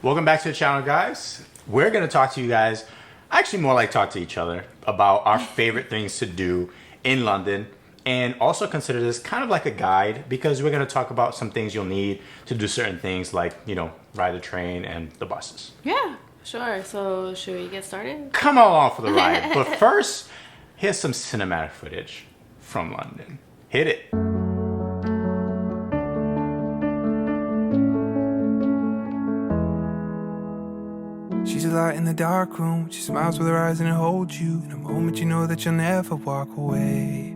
Welcome back to the channel, guys. We're going to talk to you guys, actually more like talk to each other, about our favorite things to do in London, and also consider this kind of like a guide because we're going to talk about some things you'll need to do certain things like, you know, ride the train and the buses. Yeah, sure. So should we get started? Come along for the ride. But first, here's some cinematic footage from London. Hit it. She's a light in the dark room. She smiles with her eyes and it holds you. In a moment you know that you'll never walk away.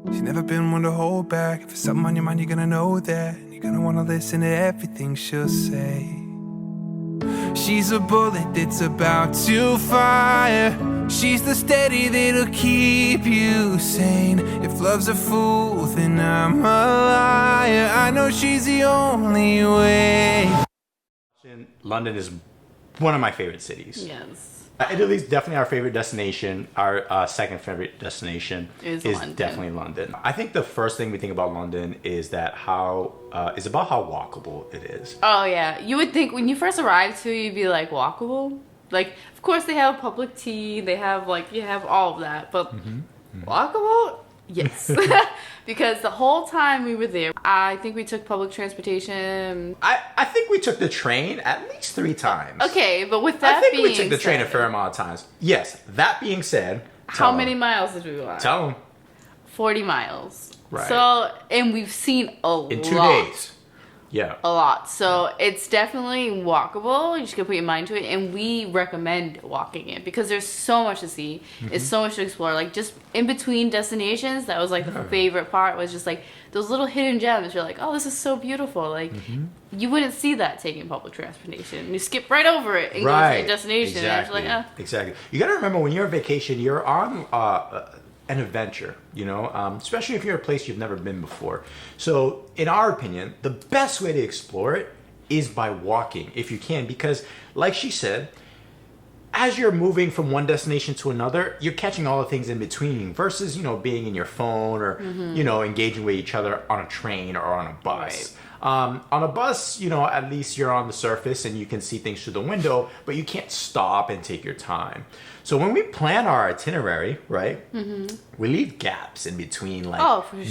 She's never been one to hold back. If there's something on your mind, you're gonna know that. And you're gonna wanna listen to everything she'll say. She's a bullet that's about to fire. She's the steady that'll keep you sane. If love's a fool, then I'm a liar. I know she's the only way. London is one of my favorite cities. Yes. Italy's definitely our favorite destination. Our second favorite destination is definitely London. I think the first thing we think about London is that is about how walkable it is. Oh yeah, you would think when you first arrive to, you'd be like walkable. Like, of course they have public tea, they have you have all of that, but walkable? Yes. Because the whole time we were there, I think we took public transportation. I think we took the train at least 3 times. Okay, but with that being we took the train a fair amount of times. Yes, that being said, how many miles did we walk? Tell them. 40 miles. Right. So, and we've seen a lot. In 2 days. Yeah. A lot. So it's definitely walkable. You just gotta put your mind to it. And we recommend walking it because there's so much to see. It's so much to explore. Like just in between destinations, that was like the favorite part was just like those little hidden gems. You're like, oh, this is so beautiful. Like you wouldn't see that taking public transportation. You skip right over it and go to your destination. Exactly. And it's like, Exactly. You gotta remember when you're on vacation, you're on an adventure, you know, especially if you're a place you've never been before. So in our opinion, the best way to explore it is by walking if you can, because like she said, as you're moving from one destination to another, you're catching all the things in between versus, you know, being in your phone or, you know, engaging with each other on a train or on a bus. Right. On a bus, you know, at least you're on the surface and you can see things through the window, but you can't stop and take your time. So when we plan our itinerary, right, we leave gaps in between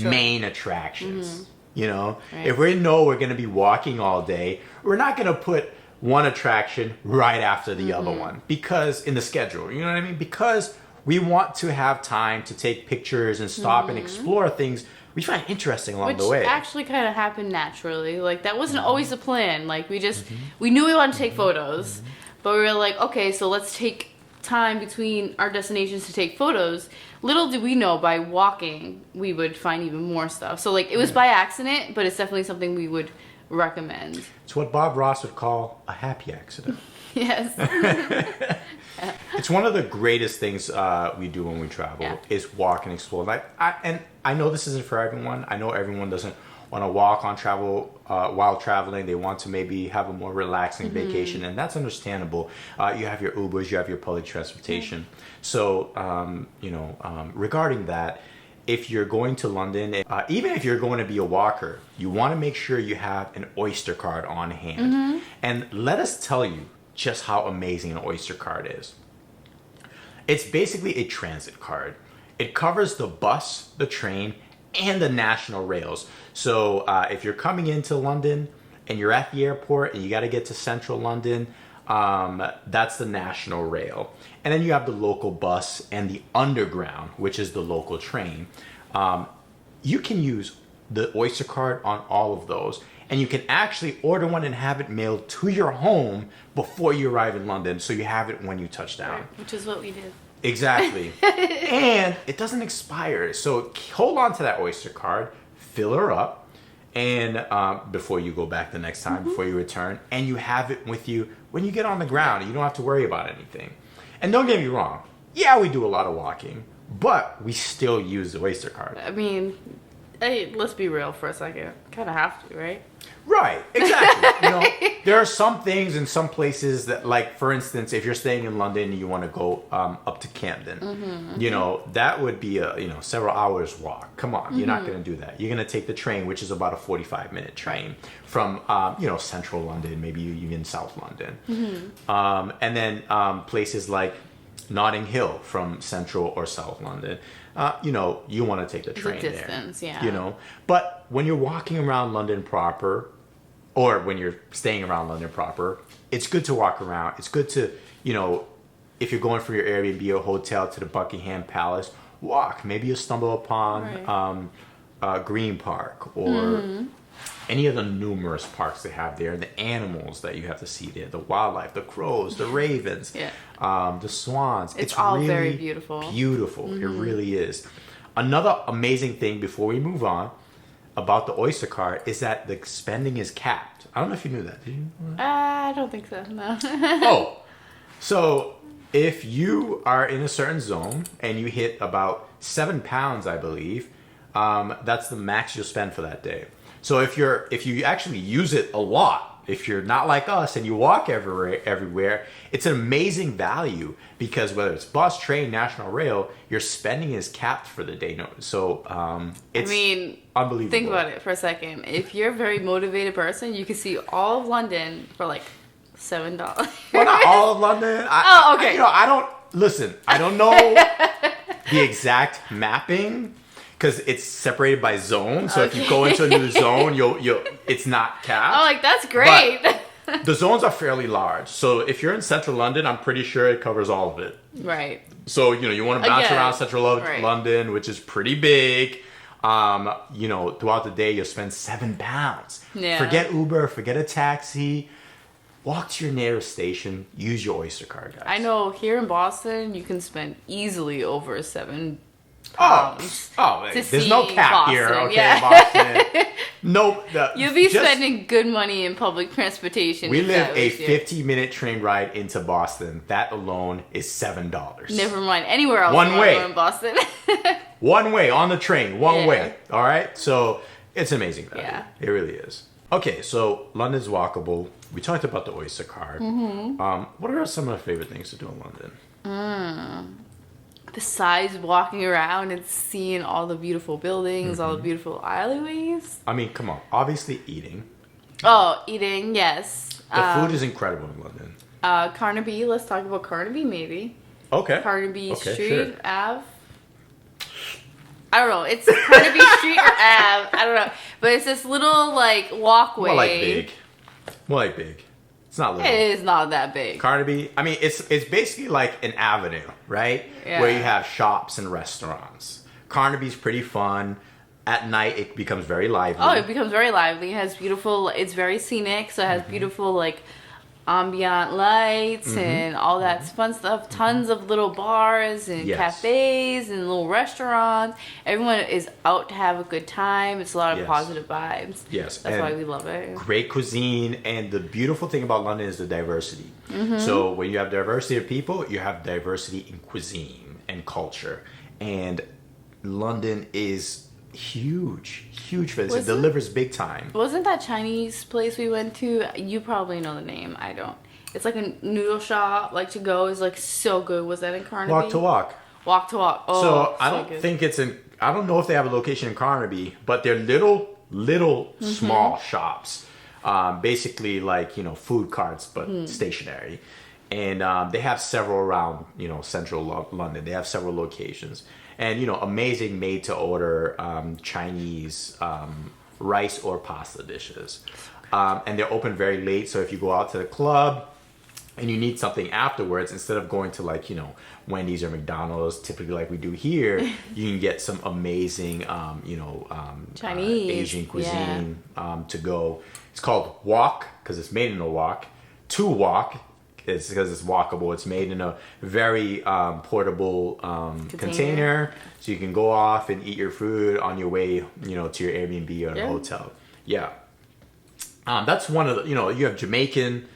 main attractions. You know, if we know we're going to be walking all day, we're not going to put one attraction right after the other one because in the schedule, you know what I mean? Because we want to have time to take pictures and stop and explore things we find interesting along the way. Which actually kind of happened naturally. Like that wasn't always the plan. Like we just, we knew we wanted to take photos, but we were like, okay, so let's take time between our destinations to take photos. Little did we know by walking, we would find even more stuff. So like it was by accident, but it's definitely something we would recommend. It's what Bob Ross would call a happy accident. Yes. It's one of the greatest things we do when we travel is walk and explore. Like, I know this isn't for everyone. I know everyone doesn't want to walk on travel while traveling. They want to maybe have a more relaxing vacation, and that's understandable. You have your Ubers, you have your public transportation. So, you know, regarding that, if you're going to London, even if you're going to be a walker, you want to make sure you have an Oyster card on hand. And let us tell you just how amazing an Oyster card is. It's basically a transit card. It covers the bus, the train, and the national rails. So if you're coming into London and you're at the airport and you got to get to central London, that's the national rail. And then you have the local bus and the underground, which is the local train. You can use the Oyster card on all of those. And you can actually order one and have it mailed to your home before you arrive in London, so you have it when you touch down. Right, which is what we did. Exactly. And it doesn't expire. So hold on to that Oyster card, fill her up, and before you go back the next time, before you return, and you have it with you when you get on the ground. You don't have to worry about anything. And don't get me wrong, yeah, we do a lot of walking, but we still use the Oyster card. I mean, hey, let's be real for a second. Kind of have to, right? Right, exactly. There are some things in some places that, like, for instance, if you're staying in London and you want to go up to Camden, that would be a several hours walk. Come on, you're not going to do that. You're going to take the train, which is about a 45-minute train from central London, maybe even South London, and then places like Notting Hill from central or South London. You want to take the train distance, there. yeah. But when you're walking around London proper, or when you're staying around London proper, it's good to walk around. It's good to, if you're going from your Airbnb or hotel to the Buckingham Palace, walk. Maybe you'll stumble upon Green Park or any of the numerous parks they have there, the animals that you have to see there, the wildlife, the crows, the ravens, the swans. It's all really very beautiful. Beautiful. It really is. Another amazing thing before we move on about the Oyster card is that the spending is capped. I don't know if you knew that. Did you know that? I don't think so, no. Oh, so if you are in a certain zone and you hit about £7, I believe, that's the max you'll spend for that day. So if you actually use it a lot, if you're not like us and you walk everywhere, it's an amazing value because whether it's bus, train, national rail, your spending is capped for the day. So it's unbelievable. Think about it for a second. If you're a very motivated person, you can see all of London for like $7. Well, not all of London. Okay. I don't know the exact mapping. Because it's separated by zone, so if you go into a new zone, it's not capped. Oh, like that's great. But the zones are fairly large, so if you're in central London, I'm pretty sure it covers all of it. Right. So you want to bounce around central London, which is pretty big. Throughout the day, you'll spend £7. Yeah. Forget Uber, forget a taxi. Walk to your nearest station. Use your Oyster card, guys. I know here in Boston, you can spend easily over £7. There's no cap Boston, here, okay, Boston. Nope. You'll be spending good money in public transportation. We live a 50-minute train ride into Boston. That alone is $7. Never mind anywhere else One way in Boston. One way on the train. One way. All right. So it's amazing. Yeah. It really is. Okay, so London's walkable. We talked about the Oyster card. What are some of the favorite things to do in London? Besides walking around and seeing all the beautiful buildings, all the beautiful alleyways. I mean, come on. Obviously, eating. Oh, eating, yes. The food is incredible in London. Carnaby. Let's talk about Carnaby, maybe. Okay. Carnaby Street, sure. Ave. I don't know. It's Carnaby Street or Ave. I don't know. But it's this little, walkway. More like big. It's not little. It is not that big. Carnaby, I mean, it's basically like an avenue, right? Yeah. Where you have shops and restaurants. Carnaby's pretty fun. At night, it becomes very lively. Oh, it becomes very lively. It has beautiful, it's very scenic, so it has beautiful, ambient lights and all that fun stuff. Tons of little bars and cafes and little restaurants. Everyone is out to have a good time. It's a lot of positive vibes. Yes. That's why we love it. Great cuisine. And the beautiful thing about London is the diversity. So when you have diversity of people, you have diversity in cuisine and culture. And London is huge for this. It delivers big time. Wasn't that Chinese place we went to? You probably know the name. I don't. It's like a noodle shop. To go is so good. Was that in Carnaby? Walk to Walk. Walk to Walk. Oh, so I don't think it's in. I don't know if they have a location in Carnaby, but they're little small shops. Basically food carts, but stationary. And they have several around central London. They have several locations. And, amazing made-to-order Chinese rice or pasta dishes. And they're open very late, so if you go out to the club and you need something afterwards, instead of going to, Wendy's or McDonald's, typically like we do here, you can get some amazing, Chinese, Asian cuisine to go. It's called Wok, because it's made in a wok. To Wok. It's because it's walkable. It's made in a very portable container, so you can go off and eat your food on your way, to your Airbnb or a hotel. Yeah, that's one of the. You have Jamaican.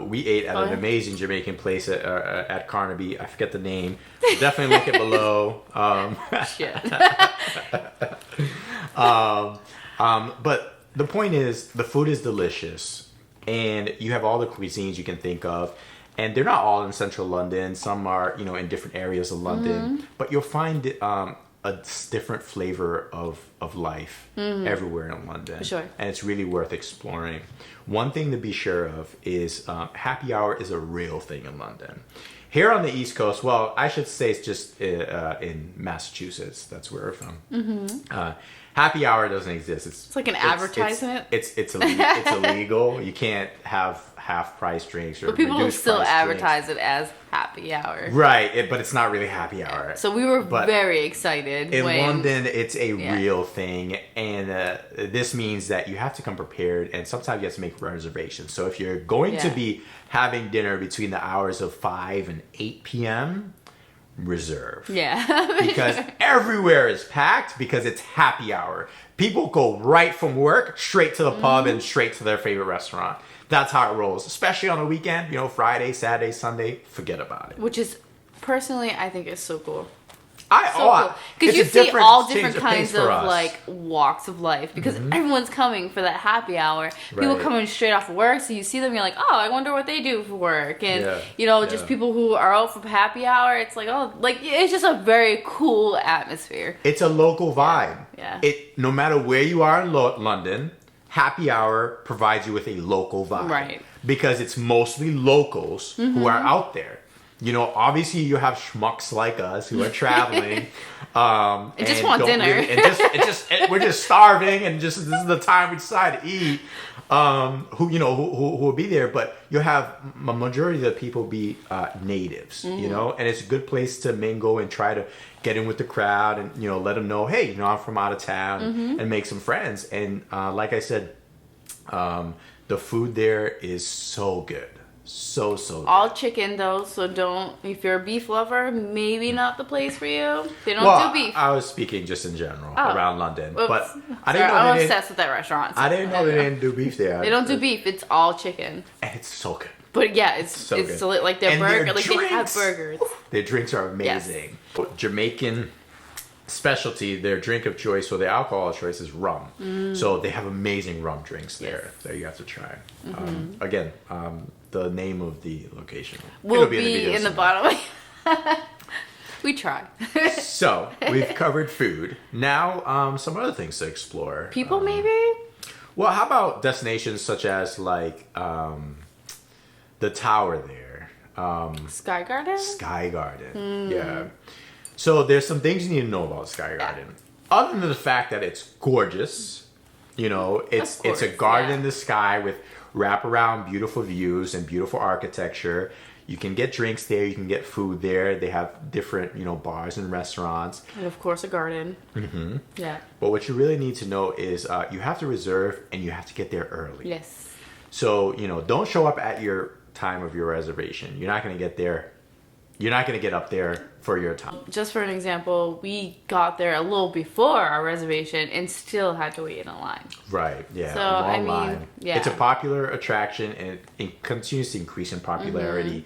We ate at an amazing Jamaican place at Carnaby. I forget the name. Definitely link it below. Shit. But the point is, the food is delicious, and you have all the cuisines you can think of, and they're not all in central London. Some are, in different areas of London, but you'll find a different flavor of life everywhere in London. For sure. And it's really worth exploring. One thing to be sure of is happy hour is a real thing in London. Here on the East Coast, well, I should say it's just in Massachusetts. That's where we're from. Happy hour doesn't exist. It's like an advertisement. It's illegal. You can't have half price drinks or but people will reduced still price advertise drinks. it as happy hour. Right, but it's not really happy hour. So we were very excited. In London, it's a real thing, and this means that you have to come prepared, and sometimes you have to make reservations. So if you're going to be having dinner between the hours of 5 and 8 p.m., reserve. Yeah. Because everywhere is packed because it's happy hour. People go right from work straight to the pub and straight to their favorite restaurant. That's how it rolls, especially on a weekend, Friday, Saturday, Sunday, forget about it. Which is, personally, I think is so cool. Cool. Because you see all different kinds of like walks of life because everyone's coming for that happy hour. People coming straight off work, so you see them, you're like, oh, I wonder what they do for work, and just people who are out for happy hour. It's like, oh, like it's just a very cool atmosphere. It's a local vibe. Yeah. No matter where you are in London, happy hour provides you with a local vibe, right? Because it's mostly locals who are out there. Obviously you have schmucks like us who are traveling, and just want dinner. We're just starving, and this is the time we decide to eat. Who will be there, but you'll have a majority of the people be natives, and it's a good place to mingle and try to get in with the crowd, and let them know, hey, I'm from out of town, and make some friends. And like I said, the food there is so good. So good. All chicken though, so if you're a beef lover, maybe not the place for you. They don't do beef. I was speaking just in general around London. Oops. But I'm obsessed with that restaurant. So I didn't know they didn't do beef there. They don't do beef, it's all chicken. And it's so good. But yeah, it's so like their burger, like they have burgers. Their drinks are amazing. Yes. Jamaican specialty, their drink of choice, so their alcohol of choice is rum. So they have amazing rum drinks there that you have to try. Again, the name of the location will be in the bottom. We try. So we've covered food. Now, some other things to explore. People, maybe. Well, how about destinations such as like the tower there? Sky Garden. Sky Garden. Yeah. So there's some things you need to know about Sky Garden. Other than the fact that it's gorgeous, it's a garden in the sky with wraparound beautiful views and beautiful architecture. You can get drinks there, you can get food there. They have different, bars and restaurants. And of course a garden. Yeah. But what you really need to know is you have to reserve and you have to get there early. Yes. So, don't show up at your time of your reservation. You're not going to get there. You're not going to get up there for your time. Just for an example, we got there a little before our reservation and still had to wait in a line. Right, yeah. So, long line. Yeah. It's a popular attraction and it continues to increase in popularity.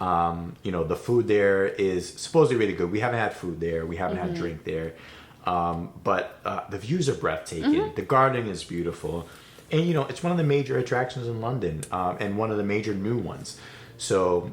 The food there is supposedly really good. We haven't had food there. We haven't had drink there. But the views are breathtaking. The garden is beautiful. And, it's one of the major attractions in London and one of the major new ones. So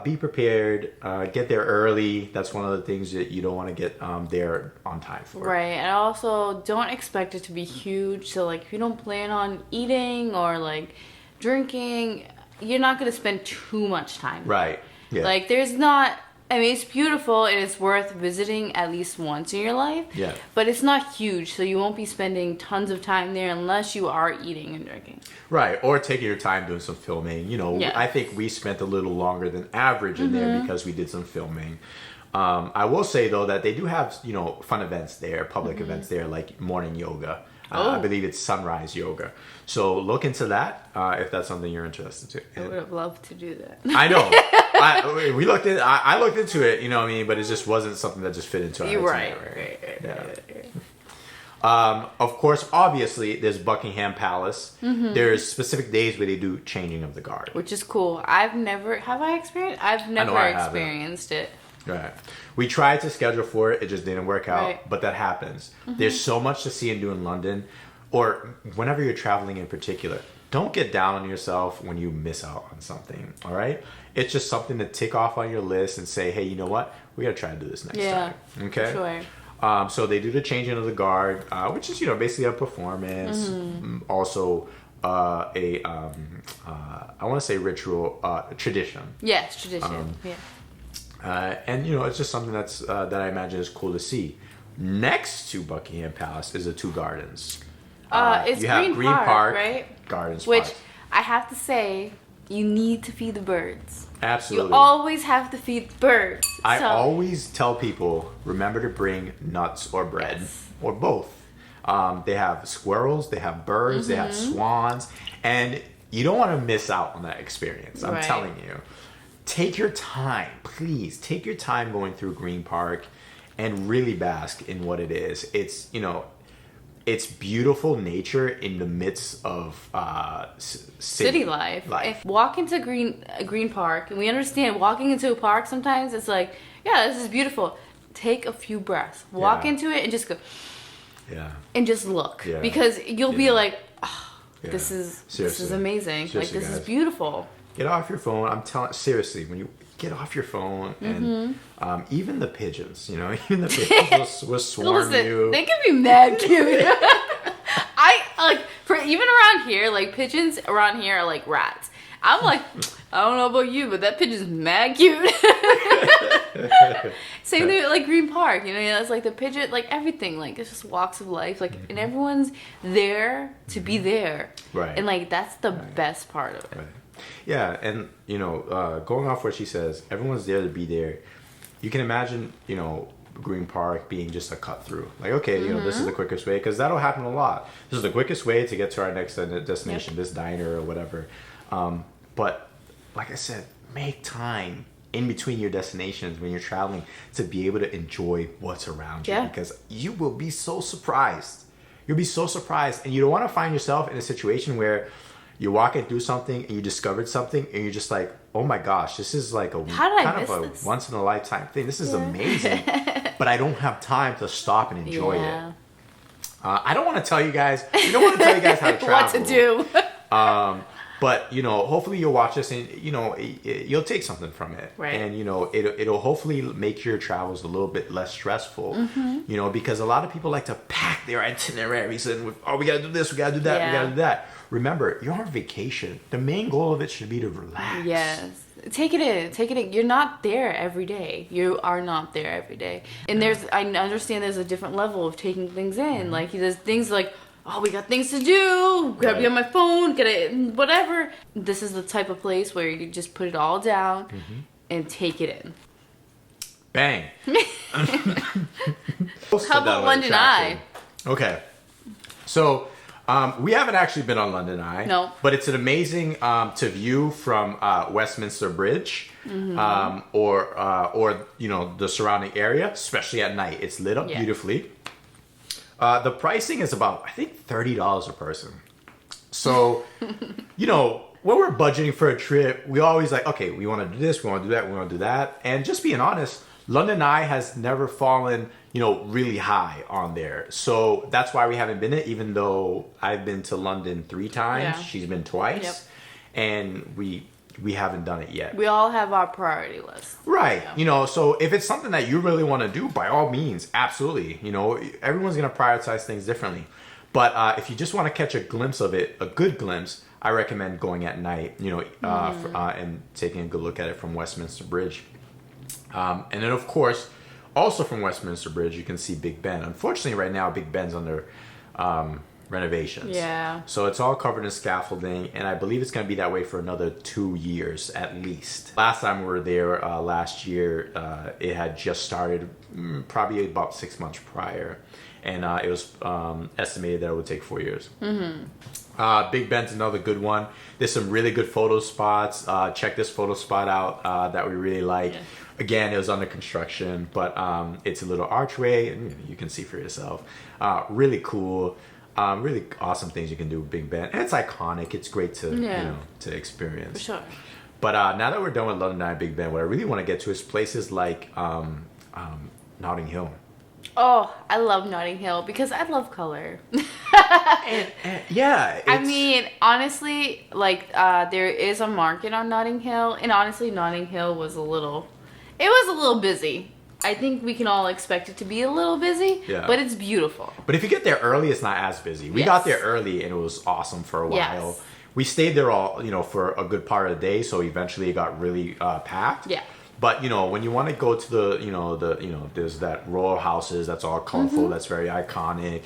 be prepared. Get there early. That's one of the things that you don't want to get there on time for. Right. And also don't expect it to be huge. So, like, if you don't plan on eating or, like, drinking, you're not going to spend too much time. Right. Yeah. Like, it's beautiful and it's worth visiting at least once in your life. Yeah. But it's not huge, so you won't be spending tons of time there unless you are eating and drinking. Right, or taking your time doing some filming. I think we spent a little longer than average in there because we did some filming. I will say, though, that they do have, fun events there, public events there, like morning yoga. I believe it's sunrise yoga. So look into that if that's something you're interested in. I would have loved to do that. I know. I looked into it, but it just wasn't something that just fit into our itinerary. Right. Of course, obviously, there's Buckingham Palace. There's specific days where they do changing of the guard. Which is cool. I've never experienced it. Right. We tried to schedule for it. It just didn't work out, right. But that happens. There's so much to see and do in London. or whenever you're traveling in particular, don't get down on yourself when you miss out on something. All right, it's just something to tick off on your list and say, hey, you know what, we gotta try to do this next time. Okay. Sure. So they do the changing of the guard, which is basically a performance, also I want to say ritual, tradition. Yes, tradition. And it's just something that's that I imagine is cool to see. Next to Buckingham Palace is the two gardens. It's you have Green Park, right? Gardens, which Park. I have to say, you need to feed the birds. Absolutely. You always have to feed the birds. I always tell people, remember to bring nuts or bread, or both. They have squirrels, they have birds, they have swans, and you don't want to miss out on that experience. I'm telling you. Take your time, please. Take your time going through Green Park and really bask in what it is. It's, it's beautiful nature in the midst of city life. If walk into Green Park, and we understand walking into a park sometimes it's like, yeah, this is beautiful. Take a few breaths. Walk into it and just go. Yeah. And just look, because you'll be like, oh, this is amazing. Seriously, this guys. is beautiful. Get off your phone. I'm telling seriously, when you get off your phone and even the pigeons, even the pigeons will swarm you. They can be mad cute. Even around here, like pigeons around here are like rats. I'm like, I don't know about you, but that pigeon's mad cute. Same thing with like Green Park, it's like the pigeon, like everything, like it's just walks of life, like and everyone's there to be there, right? And like that's the best part of it. Right. Yeah, and going off what she says, everyone's there to be there. You can imagine, Green Park being just a cut through. Like, okay, this is the quickest way, because that'll happen a lot. This is the quickest way to get to our next destination, this diner or whatever. But like I said, make time in between your destinations when you're traveling to be able to enjoy what's around you, because you will be so surprised. You'll be so surprised, and you don't want to find yourself in a situation where you're walking through something and you discovered something and you're just like, oh my gosh, this is like a once in a lifetime thing. This is amazing, but I don't have time to stop and enjoy it. I don't want to tell you guys. We don't want to tell you guys how to travel. What to do. But hopefully you'll watch this and you'll take something from it, right? And it'll hopefully make your travels a little bit less stressful. Because a lot of people like to pack their itineraries and we gotta do this, we gotta do that, we gotta do that. Remember, you're on vacation. The main goal of it should be to relax. Yes. Take it in. You're not there every day. You are not there every day. And I understand there's a different level of taking things in. Like there's things like, oh, we got things to do. Gotta be on my phone. Whatever. This is the type of place where you just put it all down and take it in. Bang. How about London Eye? Okay. So we haven't actually been on London Eye. No. But it's an amazing to view from Westminster Bridge or the surrounding area, especially at night. It's lit up beautifully. The pricing is about, I think, $30 a person. So, when we're budgeting for a trip, we always like, okay, we want to do this, we want to do that, we want to do that. And just being honest, London Eye has never fallen, really high on there. So that's why we haven't been it, even though I've been to London 3 times. Yeah. She's been twice. And we haven't done it yet. We all have our priority list. Right. So if it's something that you really want to do, by all means, absolutely. Everyone's going to prioritize things differently. But if you just want to catch a glimpse of it, a good glimpse, I recommend going at night, and taking a good look at it from Westminster Bridge. And then, of course, also from Westminster Bridge, you can see Big Ben. Unfortunately, right now, Big Ben's under renovations. Yeah. So it's all covered in scaffolding, and I believe it's going to be that way for another 2 years at least. Last time we were there last year, it had just started, probably about 6 months prior, and it was estimated that it would take 4 years. Big Ben's another good one. There's some really good photo spots. Check this photo spot out that we really like. Yeah. Again, it was under construction, but it's a little archway, and you can see for yourself. Really cool, really awesome things you can do with Big Ben, and it's iconic. It's great to to experience. For sure. But now that we're done with London Eye, Big Ben, what I really want to get to is places like Notting Hill. Oh, I love Notting Hill because I love color. Yeah. I mean, honestly, like there is a market on Notting Hill, and honestly, Notting Hill was it was a little busy. I think we can all expect it to be a little busy, Yeah. but it's beautiful. But if you get there early, it's not as busy. We got there early, and it was awesome for a while. Yes. We stayed there for a good part of the day, so eventually it got really packed. Yeah. But when you want to go to there's that row of houses that's all colorful, that's very iconic.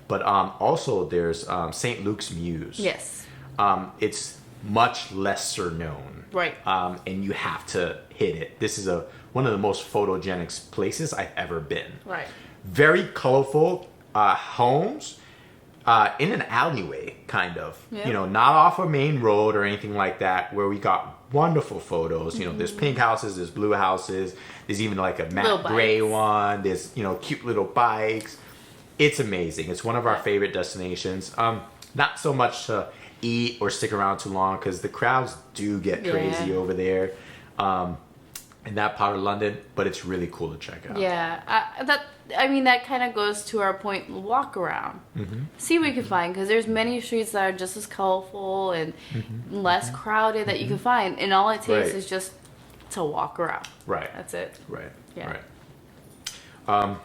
But also there's St. Luke's Mews. Yes. It's much lesser known. Right. And you have to hit it. This is one of the most photogenic places I've ever been. Right. Very colorful homes in an alleyway, kind of. Yeah. Not off a main road or anything like that, where we got wonderful photos. There's pink houses, there's blue houses, there's even like a matte gray one, there's cute little bikes. It's amazing. It's one of our favorite destinations. Not so much to eat or stick around too long because the crowds do get crazy over there in that part of London, but it's really cool to check out. Yeah, that kind of goes to our point. Walk around, see what you can find, because there's many streets that are just as colorful and less crowded that you can find, and all it takes is just to walk around. Right. That's it. Right. Yeah. Right.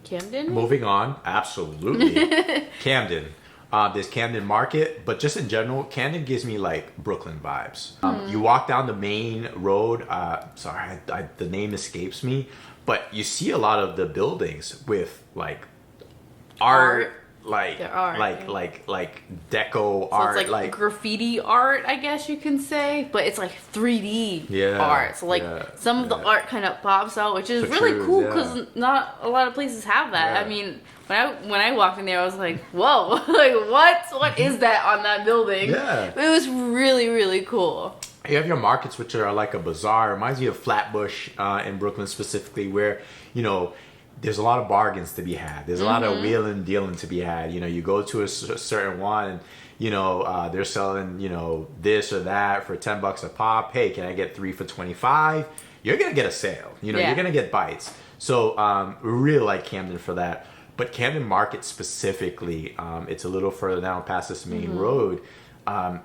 Camden. Moving on, absolutely. Camden. There's Camden Market, but just in general, Camden gives me like Brooklyn vibes. You walk down the main road. Sorry, the name escapes me, but you see a lot of the buildings with like art. Like deco So art, it's like graffiti art, I guess you can say, but it's like 3D art. So some of the art kind of pops out, which is really cool because not a lot of places have that. Yeah. I mean, when I walked in there, I was like, whoa, like what is that on that building? Yeah. It was really, really cool. You have your markets, which are like a bazaar. It reminds me of Flatbush in Brooklyn specifically, where there's a lot of bargains to be had. There's a lot of wheeling and dealing to be had. You go to a certain one and, they're selling, this or that for $10 a pop. Hey, can I get 3 for $25? You're going to get a sale. You're going to get bites. So we really like Camden for that. But Camden Market specifically, it's a little further down past this main road.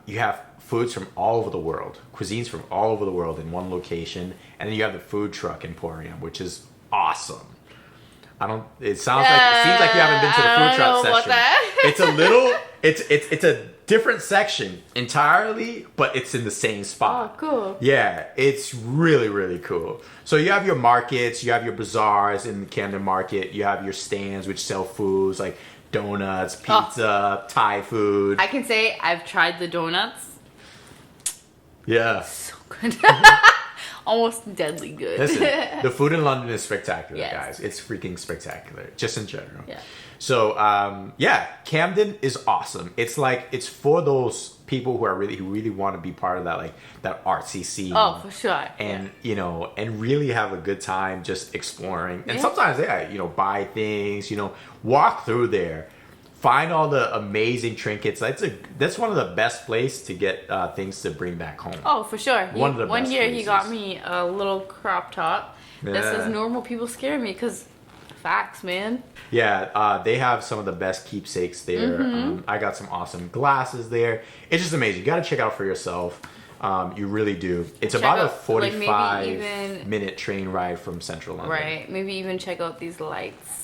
You have foods from all over the world, cuisines from all over the world in one location. And then you have the food truck emporium, which is awesome. It seems like you haven't been to the food truck section. It's a little, it's a different section entirely, but it's in the same spot. Oh, cool. Yeah, it's really, really cool. So you have your markets, you have your bazaars in the Camden Market, you have your stands which sell foods like donuts, pizza, Thai food. I can say I've tried the donuts. Yeah. So good. Almost deadly good. Listen, the food in London is spectacular, Yes. guys. It's freaking spectacular, just in general. Yeah. So, Camden is awesome. It's for those people who really want to be part of that artsy scene. Oh, for sure. And and really have a good time just exploring. And sometimes, buy things. Walk through there. Find all the amazing trinkets. That's one of the best places to get things to bring back home. Oh, for sure. One year places. he got me a little crop top that says normal people scare me because facts, man. Yeah, they have some of the best keepsakes there. I got some awesome glasses there. It's just amazing. You got to check out for yourself. You really do. It's about a 45-minute train ride from central London. Right. Maybe even check out these lights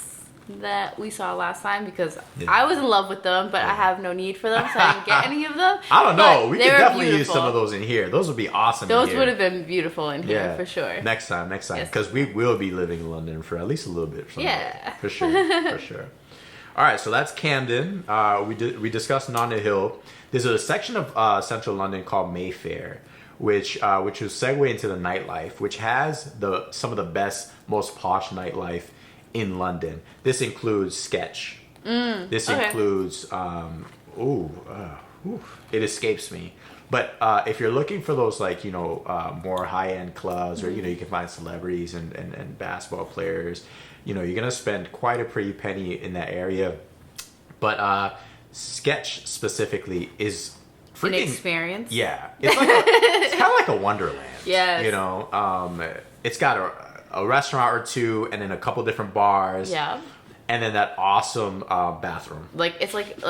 that we saw last time because I was in love with them, but I have no need for them, so I didn't get any of them. I don't know. We could definitely beautiful. use some of those in here. Those would be awesome. Those would have been beautiful in here for sure. Next time, Yes. because we will be living in London for at least a little bit. Yeah, for sure, for sure. All right, so that's Camden. We discussed Notting Hill. There's a section of central London called Mayfair, which will segue into the nightlife, which has some of the best, most posh nightlife in London. This includes Sketch. This includes it escapes me. But if you're looking for those more high-end clubs, or you can find celebrities and basketball players, you're gonna spend quite a pretty penny in that area. But Sketch specifically is freaking an experience. Yeah, it's kind of like a wonderland. Yes. It's got a restaurant or two, and then a couple different bars. Yeah. And then that awesome bathroom. Like it's like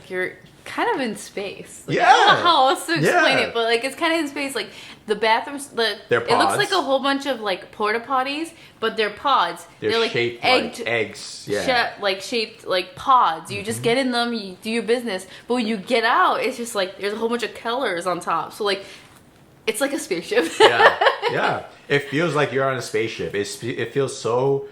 you're kind of in space. Like, Yeah. I don't know how else to explain Yeah. it, but like it's kind of in space. Like the bathrooms, They're it looks pods. like a whole bunch of like porta potties, but they're pods. They're like shaped egged, like eggs. Yeah. shaped like pods. You just get in them, you do your business. But when you get out, it's just like there's a whole bunch of colors on top. So like it's like a spaceship. Yeah. It feels like you're on a spaceship. It feels so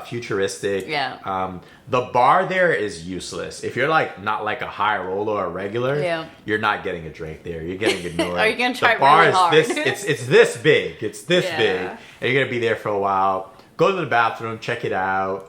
futuristic. Yeah. The bar there is useless. If you're like not like a high roller or a regular, Yeah. you're not getting a drink there. You're getting ignored. Or you're gonna try the bar really is hard. it's this big. It's this Yeah. big, and you're gonna be there for a while. Go to the bathroom, check it out.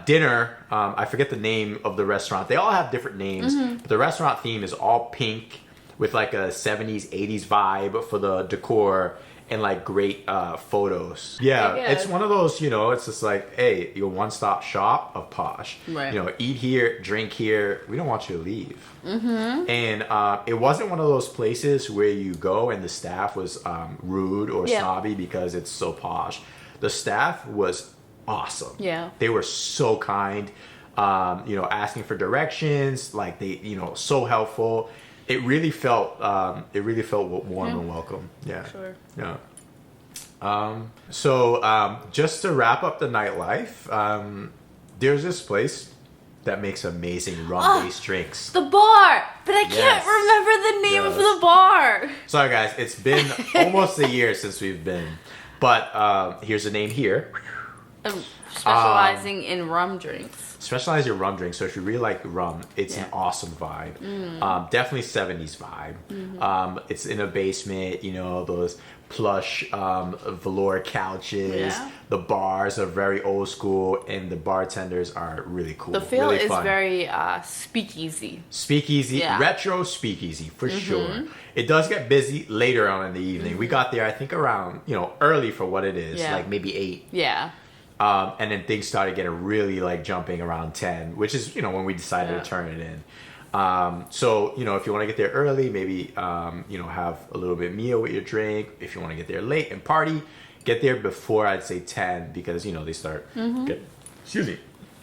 Dinner. I forget the name of the restaurant. They all have different names, but the restaurant theme is all pink with like a 70s, 80s vibe for the decor. And like great photos. Yeah, Yeah. it's one of those, it's just like, hey, your one-stop shop of posh. Right. Eat here, drink here. We don't want you to leave. And it wasn't one of those places where you go and the staff was rude or Yeah. snobby because it's so posh. The staff was awesome. Yeah. They were so kind, asking for directions, like they, so helpful. It really felt warm and welcome. Yeah. Sure. Yeah. So just to wrap up the nightlife, there's this place that makes amazing rum-based drinks. The bar, but I can't Yes. remember the name of Yes. the bar. Sorry guys, it's been almost a year since we've been, but here's the name here. Specializing in rum drinks. Specialize your rum drink. So if you really like rum, it's an awesome vibe. Definitely 70s vibe. It's in a basement, those plush velour couches. Yeah. The bars are very old school, and the bartenders are really cool. The feel really is fun. very speakeasy. Speakeasy, Yeah. retro speakeasy for sure. It does get busy later on in the evening. We got there, I think, around early for what it is, Yeah. like maybe 8. Yeah. And then things started getting really like jumping around 10, which is, when we decided Yeah. to turn it in. So, if you want to get there early, maybe, have a little bit meal with your drink. If you want to get there late and party, get there before I'd say 10 because, they start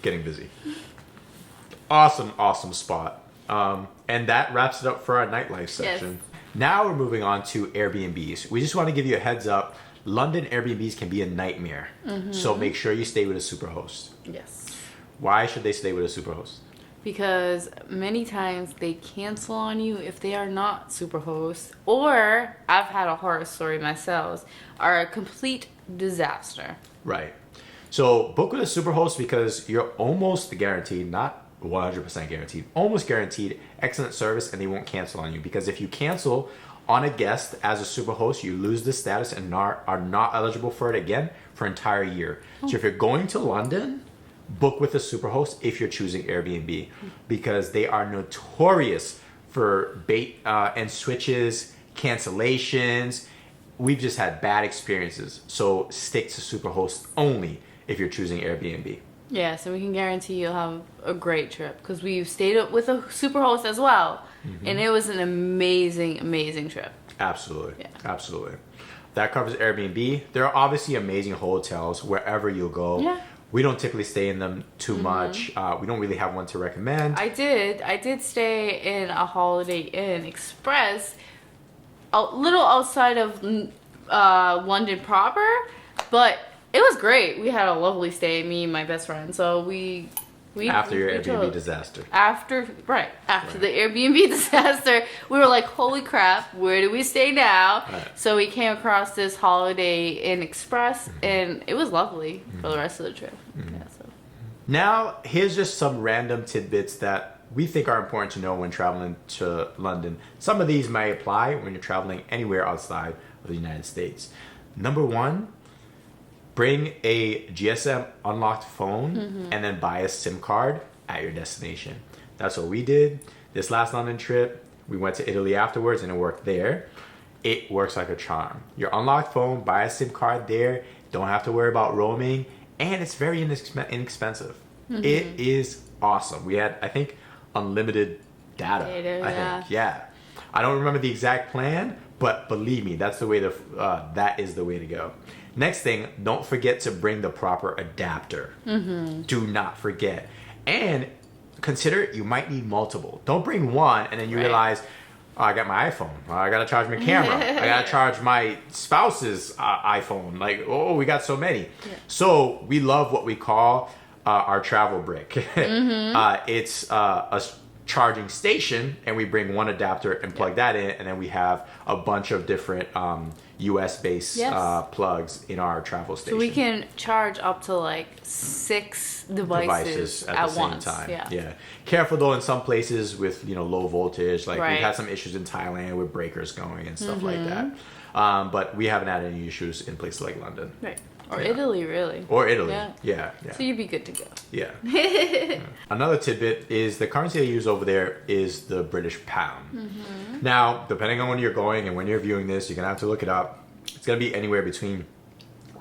getting busy. Awesome spot. And that wraps it up for our nightlife section. Now we're moving on to Airbnbs. We just want to give you a heads up. London Airbnbs can be a nightmare. So make sure you stay with a superhost. Yes. Why should they stay with a superhost? Because many times they cancel on you if they are not superhosts, or I've had a horror story myself, are a complete disaster. Right. So book with a superhost because you're almost guaranteed, not 100% guaranteed, almost guaranteed excellent service, and they won't cancel on you. Because if you cancel on a guest as a superhost, you lose the status and are not eligible for it again for an entire year. So if you're going to London, book with a superhost if you're choosing Airbnb, because they are notorious for bait and switches, cancellations. We've just had bad experiences. So stick to superhost only if you're choosing Airbnb. Yes, and we can guarantee you'll have a great trip because we've stayed up with a superhost as well, and it was an amazing trip. Absolutely. Yeah. Absolutely. That covers Airbnb. There are obviously amazing hotels wherever you go. Yeah. We don't typically stay in them too much. We don't really have one to recommend. I did stay in a Holiday Inn Express, a little outside of London proper, but it was great. We had a lovely stay, me and my best friend. So we After your we Airbnb chose- disaster. After the Airbnb disaster, we were like, holy crap, where do we stay now? Right. So we came across this Holiday Inn Express, and it was lovely for the rest of the trip. Yeah, so. Now, here's just some random tidbits that we think are important to know when traveling to London. Some of these may apply when you're traveling anywhere outside of the United States. Number 1, bring a GSM unlocked phone and then buy a SIM card at your destination. That's what we did. This last London trip, we went to Italy afterwards and it worked there. It works like a charm. Your unlocked phone, buy a SIM card there. Don't have to worry about roaming. And it's very inexpensive. It is awesome. We had, I think, unlimited data. Yeah. I don't remember the exact plan, but believe me, that is the way to go. Next thing, don't forget to bring the proper adapter. Do not forget. And consider you might need multiple. Don't bring one and then you realize, oh, I got my iPhone. I got to charge my camera. I got to charge my spouse's iPhone. Like, oh, we got so many. Yeah. So we love what we call our travel brick. It's a charging station, and we bring one adapter and plug that in, and then we have a bunch of different US-based plugs in our travel station. So we can charge up to like 6 devices at the same time. Yeah. Careful though in some places with low voltage. Like we've had some issues in Thailand with breakers going and stuff like that. But we haven't had any issues in places like London. Right. Or Italy, really. Or Italy. Yeah. So you'd be good to go. Yeah. Another tidbit is the currency they use over there is the British pound. Now, depending on when you're going and when you're viewing this, you're going to have to look it up. It's going to be anywhere between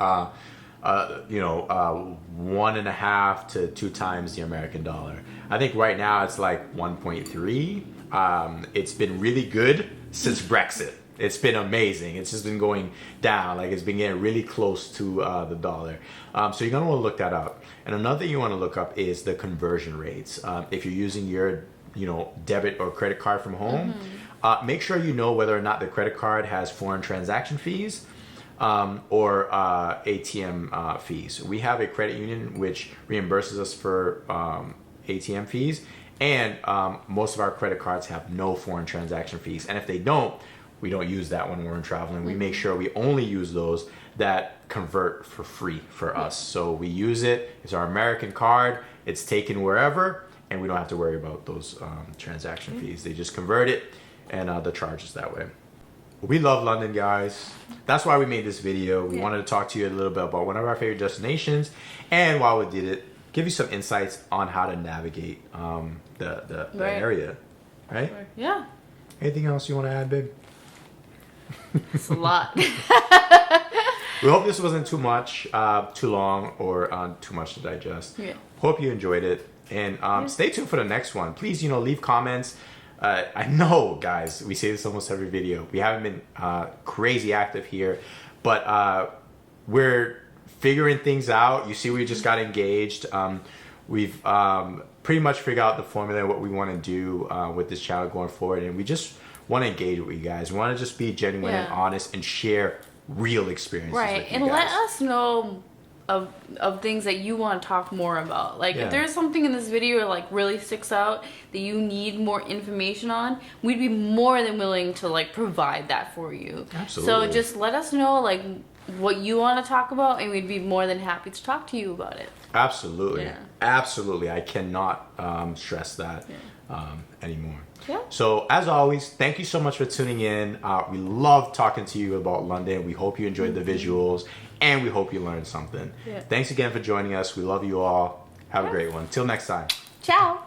1.5 to 2 times the American dollar. I think right now it's like 1.3. It's been really good since Brexit. It's been amazing. It's just been going down. Like it's been getting really close to the dollar. So you're gonna want to look that up. And another thing you want to look up is the conversion rates. If you're using your debit or credit card from home, make sure you know whether or not the credit card has foreign transaction fees or ATM fees. We have a credit union which reimburses us for ATM fees, and most of our credit cards have no foreign transaction fees. And if they don't, we don't use that when we're traveling. We make sure we only use those that convert for free for us. So we use it. It's our American card. It's taken wherever, and we don't have to worry about those transaction fees. They just convert it, and the charges that way. We love London, guys. That's why we made this video. We wanted to talk to you a little bit about one of our favorite destinations, and while we did it, give you some insights on how to navigate the area. Right? Yeah. Anything else you want to add, babe? It's a lot. We hope this wasn't too much, too long, or too much to digest. Hope you enjoyed it, and stay tuned for the next one. Please, leave comments. I know, guys, we say this almost every video. We haven't been crazy active here, but we're figuring things out. You see, we just got engaged. We've pretty much figured out the formula of what we want to do with this channel going forward, and we just want to engage with you guys. We want to just be genuine and honest and share real experiences with you and guys. let us know of things that you want to talk more about. Like if there's something in this video like really sticks out that you need more information on, we'd be more than willing to like provide that for you. Absolutely. So just let us know like what you want to talk about, and we'd be more than happy to talk to you about it. Absolutely. Absolutely. I cannot stress that anymore. So as always, thank you so much for tuning in. We love talking to you about London. We hope you enjoyed the visuals, and we hope you learned something. Thanks again for joining us. We love you all. Have a great one. Till next time. Ciao.